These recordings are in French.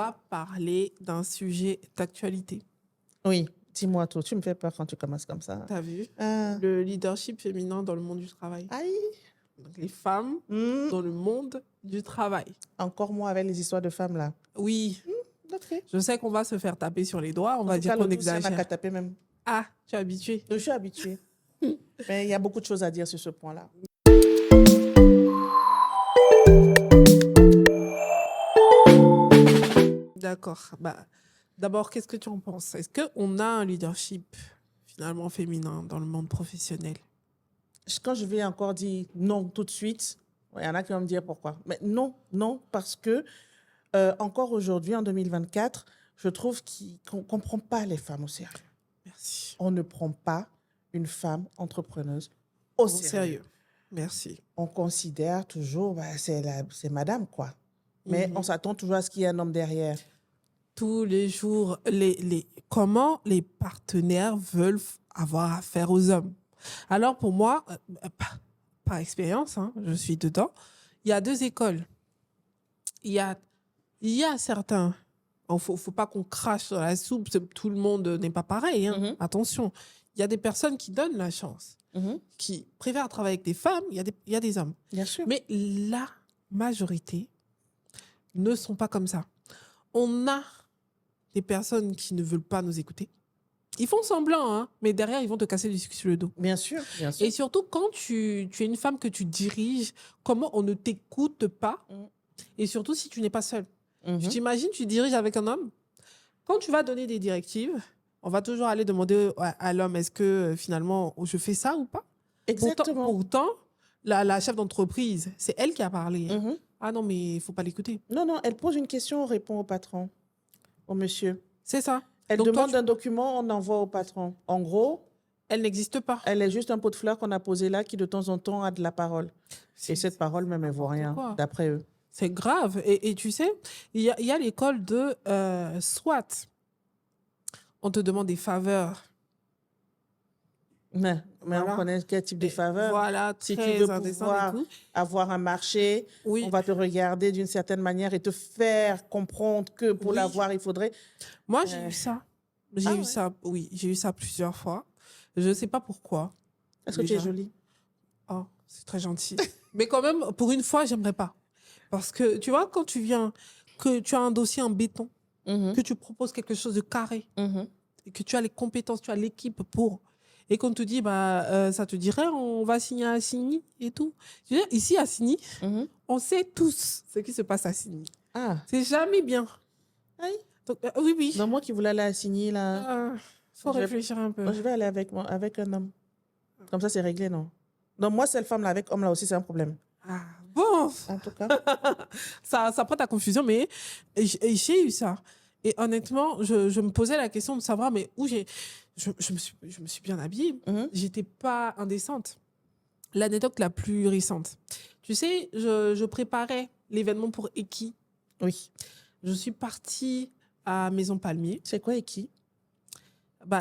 va parler d'un sujet d'actualité. Oui, dis-moi tout. Tu me fais peur quand tu commences comme ça. T'as vu? Ah. Le leadership féminin dans le monde du travail. Aïe. Donc, les femmes dans le monde du travail. Encore moi avec les histoires de femmes là. Oui, Ok. je sais qu'on va se faire taper sur les doigts, on va En tout dire cas, qu'on le tout, c'est un exagère. qu'à taper même. Ah, tu es habitué. Je suis habituée. Mais il y a beaucoup de choses à dire sur ce point-là. D'accord. Bah, d'abord, qu'est-ce que tu en penses? Est-ce qu'on a un leadership finalement féminin dans le monde professionnel? Quand je vais encore dire non tout de suite, il y en a qui vont me dire pourquoi. Mais non, parce que encore aujourd'hui, en 2024, je trouve qu'on ne prend pas les femmes au sérieux. Merci. On ne prend pas une femme entrepreneuse au Au sérieux. sérieux. Merci. On considère toujours, c'est madame, quoi. Mais on s'attend toujours à ce qu'il y ait un homme derrière. Tous les jours, comment les partenaires veulent avoir affaire aux hommes. Alors pour moi, par expérience, hein, je suis dedans, il y a deux écoles. Il y a certains, il ne faut pas qu'on crache dans la soupe, tout le monde n'est pas pareil, hein. Attention. Il y a des personnes qui donnent la chance, qui préfèrent travailler avec des femmes, il y a des hommes. Bien sûr. Mais la majorité ne sont pas comme ça. On a des personnes qui ne veulent pas nous écouter. Ils font semblant, hein, mais derrière, ils vont te casser du sucre sur le dos. Bien sûr, bien sûr. Et surtout, quand tu es une femme que tu diriges, comment on ne t'écoute pas, et surtout si tu n'es pas seule. Tu t'imagines, tu diriges avec un homme. Quand tu vas donner des directives, on va toujours aller demander à l'homme, est-ce que finalement, je fais ça ou pas? Exactement. Pourtant, la chef d'entreprise, c'est elle qui a parlé. Ah non, mais il ne faut pas l'écouter. Non, elle pose une question, on répond au patron, au monsieur. C'est ça. Elle Donc, demande un document, on envoie au patron. En gros, elle n'existe pas. elle est juste un pot de fleurs qu'on a posé là qui, de temps en temps, a de la parole. Et cette parole, même, elle ne vaut rien, d'après eux. C'est grave. Et tu sais, il y a l'école de soit on te demande des faveurs. Mais Voilà. on connaît quel type de faveur. Voilà, si tu très veux indécent pouvoir et tout. avoir un marché, Oui. on va te regarder d'une certaine manière et te faire comprendre que pour l'avoir, il faudrait... Moi, j'ai eu ça. Oui, j'ai eu ça plusieurs fois. Je ne sais pas pourquoi. Est-ce que tu es jolie? Oh, c'est très gentil. Mais quand même, pour une fois, j'aimerais pas. Parce que, tu vois, quand tu viens, que tu as un dossier en béton, que tu proposes quelque chose de carré, et que tu as les compétences, tu as l'équipe pour... Et qu'on te dit, ça te dirait, on va signer à Signy et tout. Je veux dire, ici, à Signy, on sait tous ce qui se passe à Signy. Ah. C'est jamais bien. Aïe. Donc, oui, oui. Non, moi qui voulais aller à Signy, là... faut réfléchir un peu. Je vais aller avec un homme. Comme ça, c'est réglé, non? Donc, moi, cette femme-là avec homme, là aussi, c'est un problème. Ah, bon. En tout cas. ça prend ta confusion, mais j'ai eu ça. Et honnêtement, je me posais la question de savoir, mais où je me suis bien habillée. J'étais pas indécente. L'anecdote la plus récente. Tu sais, je préparais l'événement pour Eki. Oui. Je suis partie à Maison Palmier. C'est quoi Eki?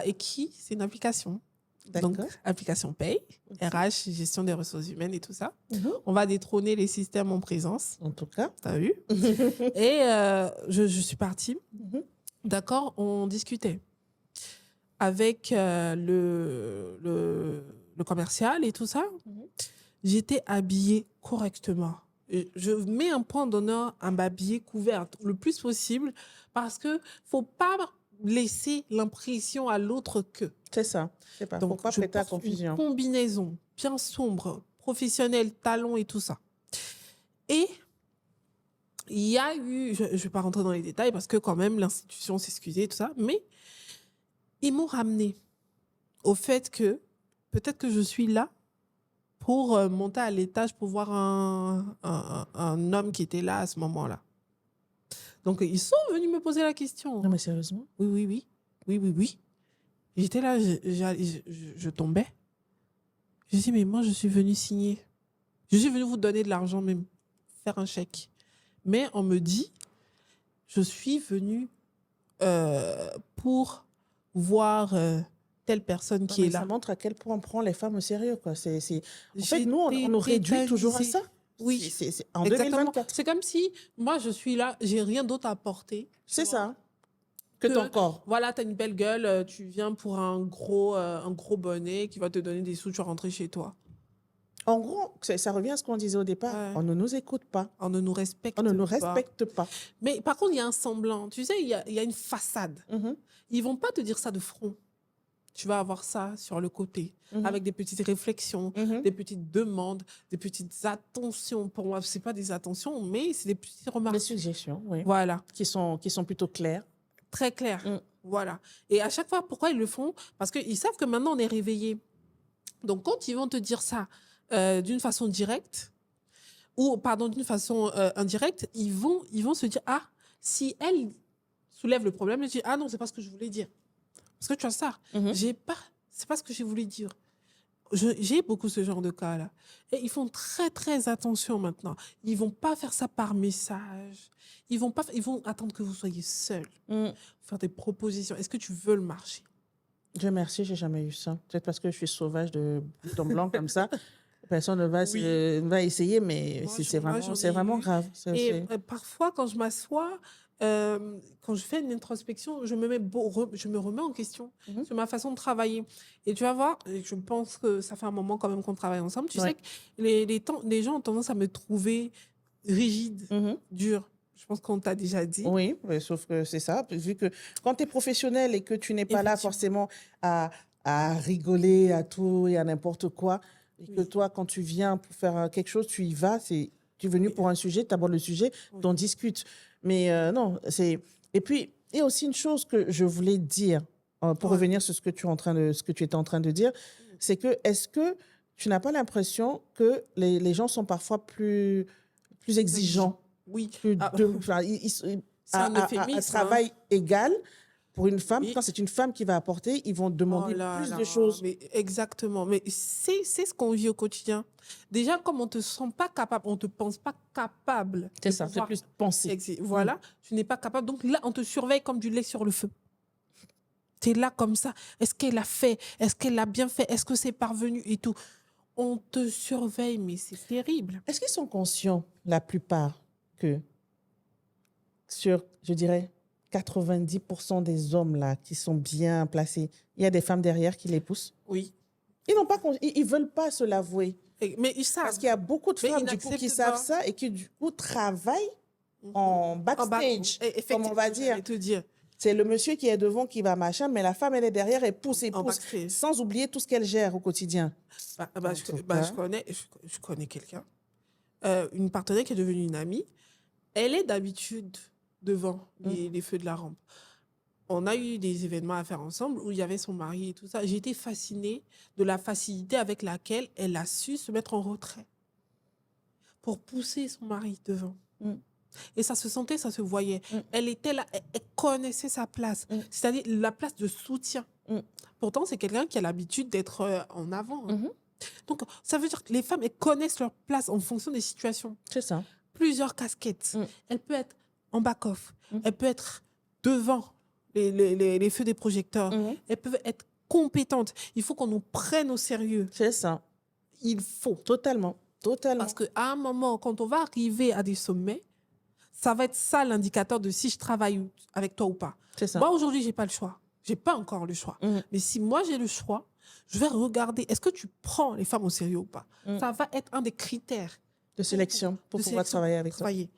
Eki, c'est une application. D'accord. Donc, application paye, RH, gestion des ressources humaines et tout ça. On va détrôner les systèmes en présence. En tout cas. T'as vu? Et je suis partie. D'accord, on discutait avec le commercial et tout ça. J'étais habillée correctement. Et je mets un point d'honneur à m'habiller couverte le plus possible parce qu'il ne faut pas laisser l'impression à l'autre que. C'est ça. C'est pas. Donc, faut pas prêter à confusion. Une combinaison bien sombre, professionnelle, talons et tout ça. Et il y a eu, je ne vais pas rentrer dans les détails parce que quand même l'institution s'est excusée et tout ça, mais ils m'ont ramené au fait que peut-être que je suis là pour monter à l'étage pour voir un homme qui était là à ce moment-là. Donc, ils sont venus me poser la question. Non, mais sérieusement? Oui. J'étais là, je tombais. Je dis, mais moi, je suis venue signer. Je suis venue vous donner de l'argent même, faire un chèque. Mais on me dit, je suis venue pour voir telle personne qui est là. Ça montre à quel point on prend les femmes au sérieux, quoi. En fait, nous, on nous réduit toujours à ça. Oui, C'est en exactement. 2024. C'est comme si moi, je suis là, j'ai rien d'autre à apporter. C'est tu vois, ça. Que ton corps. Voilà, tu as une belle gueule, tu viens pour un gros bonnet qui va te donner des sous, tu vas rentrer chez toi. En gros, ça revient à ce qu'on disait au départ. Ouais. On ne nous écoute pas. On ne nous respecte On ne nous pas. respecte pas. Mais par contre, il y a un semblant. Tu sais, il y a une façade. Mhm, Ils vont pas te dire ça de front. Tu vas avoir ça sur le côté, mhm, avec des petites réflexions, mhm. des petites demandes, des petites attentions. Pour moi, c'est pas des attentions, mais c'est des petites Des remarques. suggestions, oui. Voilà, Qui sont plutôt claires. très clair. Mm. Voilà. Et à chaque fois, pourquoi ils le font? Parce qu'ils savent que maintenant, on est réveillé. Donc, quand ils vont te dire ça d'une façon directe, ou pardon, d'une façon indirecte, ils vont se dire, ah, si elle soulève le problème, elle dit, ah non, c'est pas ce que je voulais dire. Parce que tu vois ça, Mhm. c'est pas ce que j'ai voulu dire. J'ai beaucoup ce genre de cas-là. Et ils font très, très attention maintenant. Ils vont pas faire ça par message. Ils vont attendre que vous soyez seul. Mm. Faire des propositions. Est-ce que tu veux le marché? Dieu merci, j'ai jamais eu ça. Peut-être parce que je suis sauvage de bout en blanc comme ça. Personne ne va, Oui. va essayer, mais Moi, j'en c'est ai vraiment eu. grave. Et parfois, quand je m'assois, quand je fais une introspection, je me remets en question Mhm. sur ma façon de travailler. Et tu vas voir, et je pense que ça fait un moment quand même qu'on travaille ensemble. Tu Ouais. sais que les gens ont tendance à me trouver rigide, Mhm. dur. Je pense qu'on t'a déjà dit. Oui, mais sauf que c'est ça. Vu que quand tu es professionnel et que tu n'es pas là Effectivement. forcément à rigoler à tout et à n'importe quoi, et que Oui. toi, quand tu viens pour faire quelque chose, tu y vas, tu es venu Oui. pour un sujet, tu abordes le sujet, Oui. tu en discutes. Mais non, c'est. Et puis, il y a aussi une chose que je voulais dire, pour Ouais. revenir sur ce que tu étais en train de dire, c'est que est-ce que tu n'as pas l'impression que les gens sont parfois plus exigeants? Oui. Plus Ah, enfin, c'est un à euphémisme. travail égal pour une femme, Oui. quand c'est une femme qui va apporter, ils vont demander Oh là plus là, de choses. mais exactement. Mais c'est ce qu'on vit au quotidien. Déjà, comme on te sent pas capable, on te pense pas capable C'est de ça, c'est pouvoir plus penser. Voilà, tu n'es pas capable. Donc là, on te surveille comme du lait sur le feu. Tu es là comme ça. Est-ce qu'elle a fait? Est-ce qu'elle a bien fait? Est-ce que c'est parvenu et tout? On te surveille, mais c'est terrible. Est-ce qu'ils sont conscients, la plupart, que sur, je dirais, 90% des hommes là qui sont bien placés, il y a des femmes derrière qui les poussent? Oui. Ils n'ont pas, ils veulent pas se l'avouer. Mais ils savent. Parce qu'il y a beaucoup de Mais femmes ils du coup qui n'acceptent savent pas. ça et qui du coup travaillent Mhm. en En bas- backstage, comme on Effectivement, va dire. j'allais te dire. C'est le monsieur qui est devant qui va machin, mais la femme, elle est derrière, elle pousse et En pousse, backstage. sans oublier tout ce qu'elle gère au quotidien. En tout cas. Je connais quelqu'un, une partenaire qui est devenue une amie. Elle est d'habitude devant les feux de la rampe. On a eu des événements à faire ensemble où il y avait son mari et tout ça. J'ai été fascinée de la facilité avec laquelle elle a su se mettre en retrait pour pousser son mari devant. Mm. Et ça se sentait, ça se voyait. Mm. Elle était là, elle connaissait sa place, c'est-à-dire la place de soutien. Mm. Pourtant, c'est quelqu'un qui a l'habitude d'être en avant. Hein. Mhm. Donc, ça veut dire que les femmes, elles connaissent leur place en fonction des situations. C'est ça. Plusieurs casquettes. Mm. Elle peut être en back-off. Mm. Elle peut être devant les feux des projecteurs. Mhm. Elles peuvent être compétentes. Il faut qu'on nous prenne au sérieux. C'est ça. Il faut. Totalement. Totalement. Parce qu'à un moment, quand on va arriver à des sommets, ça va être ça l'indicateur de si je travaille avec toi ou pas. C'est ça. Moi, aujourd'hui, je n'ai pas le choix. Je n'ai pas encore le choix. Mhm. Mais si moi, j'ai le choix, je vais regarder, est-ce que tu prends les femmes au sérieux ou pas? Ça va être un des critères De sélection pour de pouvoir sélection travailler avec toi. travailler.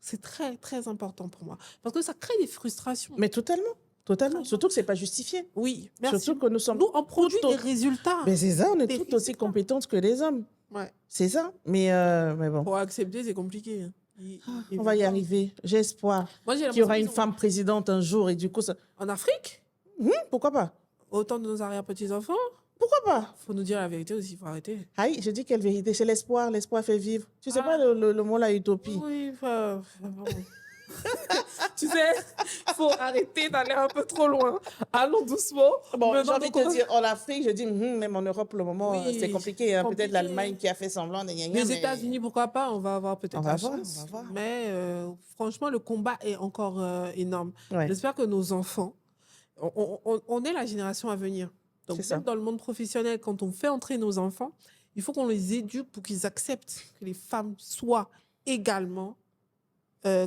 C'est très, très important pour moi. Parce que ça crée des frustrations. Mais totalement. Totalement. Totalement. Surtout que ce n'est pas justifié. Oui, merci. Surtout que nous sommes. Nous, on produit tout des au- résultats. Mais c'est ça, on est Des toutes aussi résultats. compétentes que les hommes. Ouais. C'est ça. Mais bon, Pour accepter, c'est compliqué. Hein. on va y arriver. J'ai espoir Moi, j'ai qu'il y aura une l'impression femme présidente un jour et du coup, ça... En Afrique, pourquoi pas? autant de nos arrière-petits-enfants, Pourquoi pas? faut nous dire la vérité aussi, il faut arrêter. Aïe, je dis quelle vérité. C'est l'espoir. L'espoir fait vivre. Tu sais Ah. pas le mot, la utopie. Oui, bon. Tu sais, il faut arrêter d'aller un peu trop loin. Allons doucement. Bon, j'ai Maintenant, envie de donc, te dire, en Afrique, je dis, même en Europe, pour le moment, Oui, c'est compliqué. Hein. compliqué. Peut-être l'Allemagne qui a fait semblant. Les États-Unis, pourquoi pas? On va avoir peut-être On va la voir, chance. on va voir. Mais franchement, le combat est encore énorme. Ouais. J'espère que nos enfants, on est la génération à venir. Donc, C'est ça. même dans le monde professionnel, quand on fait entrer nos enfants, il faut qu'on les éduque pour qu'ils acceptent que les femmes soient également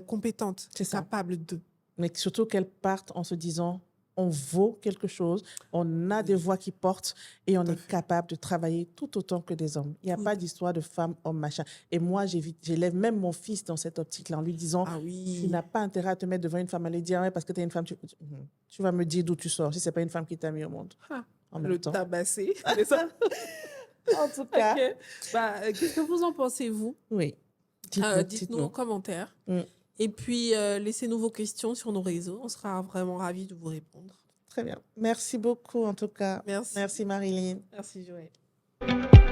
compétentes, C'est ça. capables de. Mais surtout qu'elles partent en se disant, on vaut quelque chose, on a des voix qui portent et on Tout à est fait. capable de travailler tout autant que des hommes. Il n'y a Tout pas à d'histoire de femme, homme, machin. Et moi, j'élève même mon fils dans cette optique-là en lui disant, Ah tu oui. n'as pas intérêt à te mettre devant une femme, à lui dire, ouais, parce que tu es une femme, tu vas me dire d'où tu sors si ce n'est pas une femme qui t'a mis au monde. Ah, En le même temps. tabasser, c'est ça? En tout cas, Ok. Bah, qu'est-ce que vous en pensez, vous? oui. Dites-nous Dites-nous. en commentaire. Mm. Et puis, laissez-nous vos questions sur nos réseaux. On sera vraiment ravis de vous répondre. Très bien. Merci beaucoup, en tout cas. Merci. Merci, Marilyn. Merci, Joël.